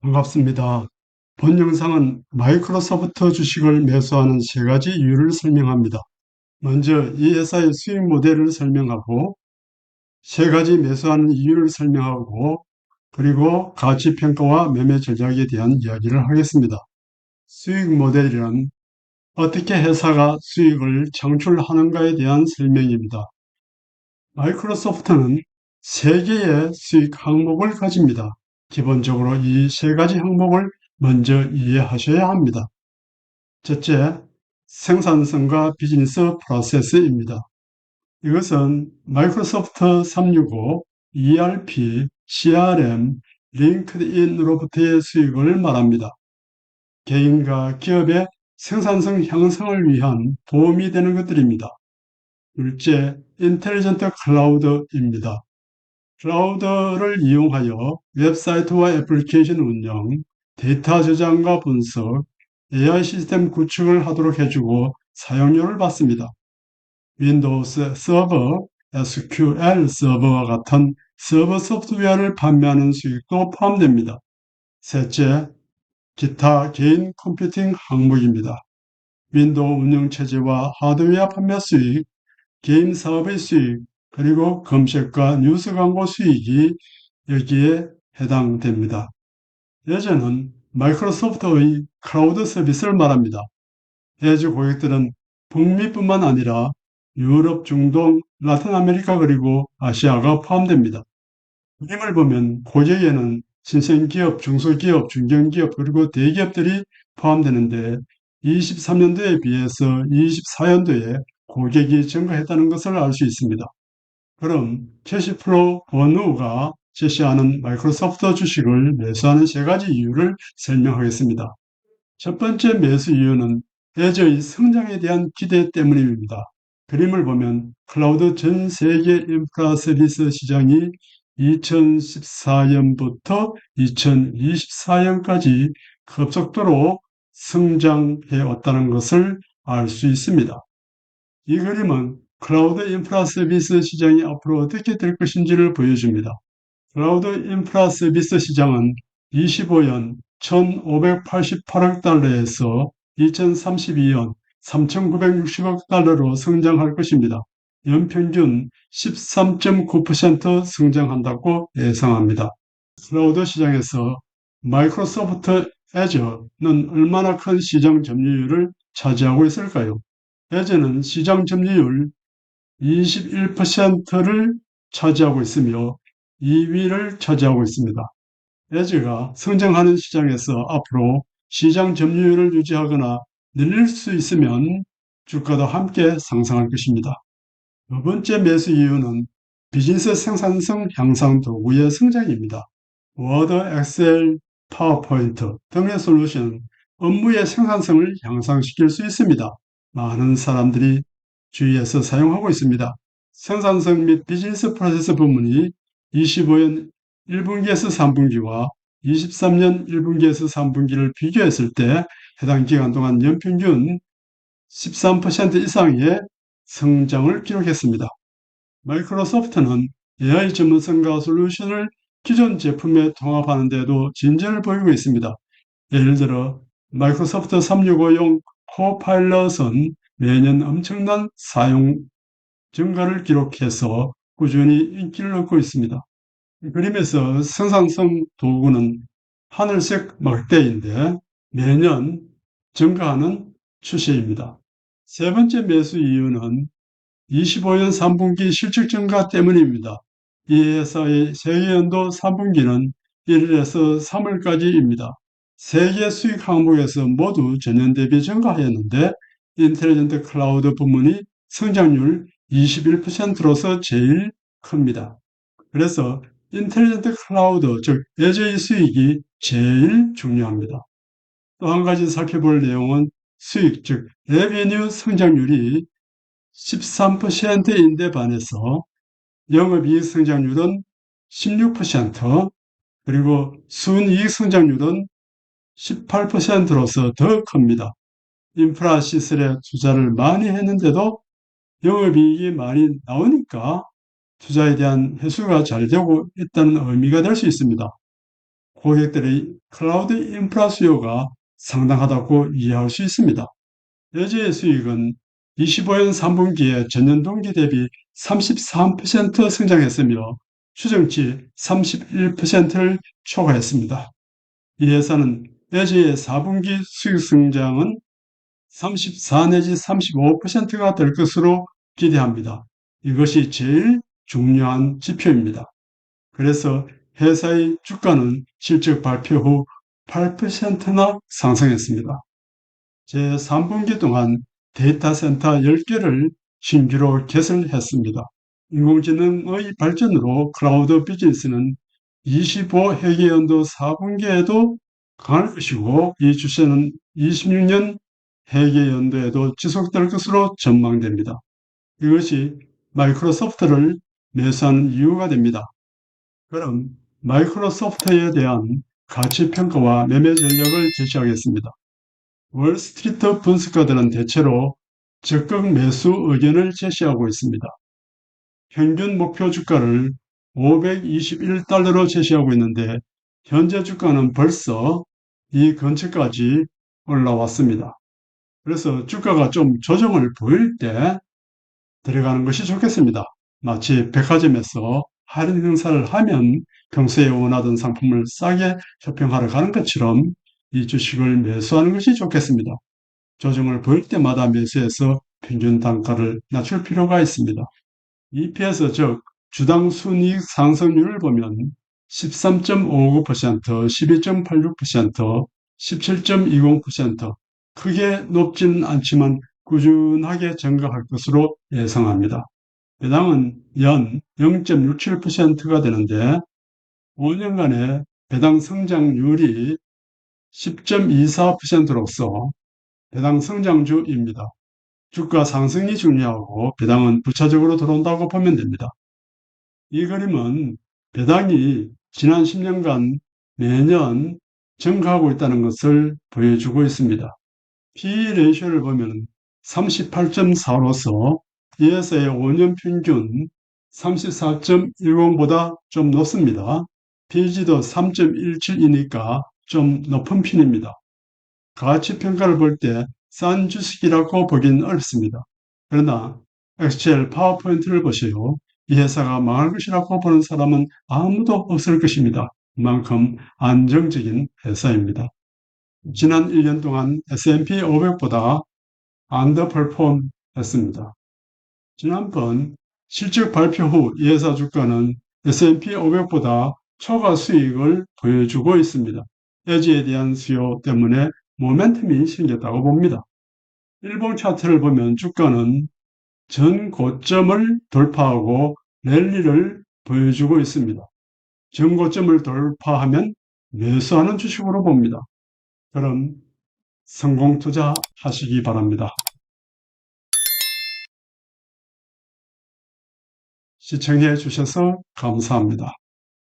반갑습니다. 본 영상은 마이크로소프트 주식을 매수하는 세 가지 이유를 설명합니다. 먼저 이 회사의 수익 모델을 설명하고 세 가지 매수하는 이유를 설명하고 그리고 가치평가와 매매 전략에 대한 이야기를 하겠습니다. 수익 모델이란 어떻게 회사가 수익을 창출하는가에 대한 설명입니다. 마이크로소프트는 세 개의 수익 항목을 가집니다. 기본적으로 이 세 가지 항목을 먼저 이해하셔야 합니다. 첫째, 생산성과 비즈니스 프로세스입니다. 이것은 마이크로소프트 365, ERP, CRM, 링크드인으로부터의 수익을 말합니다. 개인과 기업의 생산성 향상을 위한 도움이 되는 것들입니다. 둘째, 인텔리전트 클라우드입니다. 클라우드를 이용하여 웹사이트와 애플리케이션 운영, 데이터 저장과 분석, AI 시스템 구축을 하도록 해주고 사용료를 받습니다. 윈도우스 서버, SQL 서버와 같은 서버 소프트웨어를 판매하는 수익도 포함됩니다. 셋째, 기타 개인 컴퓨팅 항목입니다. 윈도우 운영체제와 하드웨어 판매 수익, 게임 사업의 수익, 그리고 검색과 뉴스 광고 수익이 여기에 해당됩니다. 예제는 마이크로소프트의 클라우드 서비스를 말합니다. 해외 고객들은 북미뿐만 아니라 유럽, 중동, 라틴 아메리카 그리고 아시아가 포함됩니다. 그림을 보면 고객에는 신생기업, 중소기업, 중견기업 그리고 대기업들이 포함되는데 23년도에 비해서 24년도에 고객이 증가했다는 것을 알 수 있습니다. 그럼 캐시플로우 번우가 제시하는 마이크로소프트 주식을 매수하는 세 가지 이유를 설명하겠습니다. 첫 번째 매수 이유는 애저의 성장에 대한 기대 때문입니다. 그림을 보면 클라우드 전 세계 인프라 서비스 시장이 2014년부터 2024년까지 급속도로 성장해 왔다는 것을 알 수 있습니다. 이 그림은 클라우드 인프라 서비스 시장이 앞으로 어떻게 될 것인지를 보여줍니다. 클라우드 인프라 서비스 시장은 25년 1,588억 달러에서 2032년 3,960억 달러로 성장할 것입니다. 연평균 13.9% 성장한다고 예상합니다. 클라우드 시장에서 마이크로소프트 애저는 얼마나 큰 시장 점유율을 차지하고 있을까요? 애저는 시장 점유율 21%를 차지하고 있으며 2위를 차지하고 있습니다. 애저가 성장하는 시장에서 앞으로 시장 점유율을 유지하거나 늘릴 수 있으면 주가도 함께 상승할 것입니다. 두 번째 매수 이유는 비즈니스 생산성 향상 도구의 성장입니다. 워드, 엑셀, 파워포인트 등의 솔루션은 업무의 생산성을 향상시킬 수 있습니다. 많은 사람들이 주위에서 사용하고 있습니다. 생산성 및 비즈니스 프로세스 부문이 25년 1분기에서 3분기와 23년 1분기에서 3분기를 비교했을 때 해당 기간 동안 연평균 13% 이상의 성장을 기록했습니다. 마이크로소프트는 AI 전문성과 솔루션을 기존 제품에 통합하는 데도 진전을 보이고 있습니다. 예를 들어 마이크로소프트 365용 코파일럿은 매년 엄청난 사용 증가를 기록해서 꾸준히 인기를 얻고 있습니다. 그림에서 생산성 도구는 하늘색 막대인데 매년 증가하는 추세입니다. 세 번째 매수 이유는 25년 3분기 실적 증가 때문입니다. 이 회사의 세계연도 3분기는 1일에서 3월까지입니다. 세계 수익 항목에서 모두 전년 대비 증가하였는데 인텔리전트 클라우드 부문이 성장률 21%로서 제일 큽니다. 그래서 인텔리전트 클라우드, 즉 애저의 수익이 제일 중요합니다. 또 한 가지 살펴볼 내용은 수익, 즉 레베뉴 성장률이 13%인데 반해서 영업이익 성장률은 16%, 그리고 순이익 성장률은 18%로서 더 큽니다. 인프라 시설에 투자를 많이 했는데도 영업이익이 많이 나오니까 투자에 대한 회수가 잘 되고 있다는 의미가 될 수 있습니다. 고객들의 클라우드 인프라 수요가 상당하다고 이해할 수 있습니다. 여지의 수익은 25년 3분기에 전년 동기 대비 33% 성장했으며 추정치 31%를 초과했습니다. 이 회사는 여지의 4분기 수익 성장은 34 내지 35%가 될 것으로 기대합니다. 이것이 제일 중요한 지표입니다. 그래서 회사의 주가는 실적 발표 후 8%나 상승했습니다. 제3분기 동안 데이터 센터 10개를 신규로 개설했습니다. 인공지능의 발전으로 클라우드 비즈니스는 25 회계연도 4분기에도 강할 것이고 이 추세는 26년 회계연도에도 지속될 것으로 전망됩니다. 이것이 마이크로소프트를 매수하는 이유가 됩니다. 그럼 마이크로소프트에 대한 가치평가와 매매 전략을 제시하겠습니다. 월스트리트 분석가들은 대체로 적극 매수 의견을 제시하고 있습니다. 평균 목표 주가를 521달러로 제시하고 있는데 현재 주가는 벌써 이 근처까지 올라왔습니다. 그래서 주가가 좀 조정을 보일 때 들어가는 것이 좋겠습니다. 마치 백화점에서 할인 행사를 하면 평소에 원하던 상품을 싸게 쇼핑하러 가는 것처럼 이 주식을 매수하는 것이 좋겠습니다. 조정을 보일 때마다 매수해서 평균 단가를 낮출 필요가 있습니다. EPS 즉 주당 순이익 상승률을 보면 13.59%, 12.86%, 17.20% 크게 높지는 않지만 꾸준하게 증가할 것으로 예상합니다. 배당은 연 0.67%가 되는데 5년간의 배당 성장률이 10.24%로서 배당 성장주입니다. 주가 상승이 중요하고 배당은 부차적으로 들어온다고 보면 됩니다. 이 그림은 배당이 지난 10년간 매년 증가하고 있다는 것을 보여주고 있습니다. PE 레이쇼를 보면 38.4로서 이 회사의 5년 평균 34.10보다 좀 높습니다. PEG도 3.17이니까 좀 높은 편입니다. 가치평가를 볼 때 싼 주식이라고 보기는 어렵습니다. 그러나 엑셀 파워포인트를 보세요. 이 회사가 망할 것이라고 보는 사람은 아무도 없을 것입니다. 그만큼 안정적인 회사입니다. 지난 1년 동안 S&P 500보다 언더퍼폼 했습니다. 지난번 실적 발표 후 이 회사 주가는 S&P 500보다 초과 수익을 보여주고 있습니다. 에지에 대한 수요 때문에 모멘텀이 생겼다고 봅니다. 일봉 차트를 보면 주가는 전 고점을 돌파하고 랠리를 보여주고 있습니다. 전 고점을 돌파하면 매수하는 주식으로 봅니다. 그럼 성공 투자하시기 바랍니다. 시청해 주셔서 감사합니다.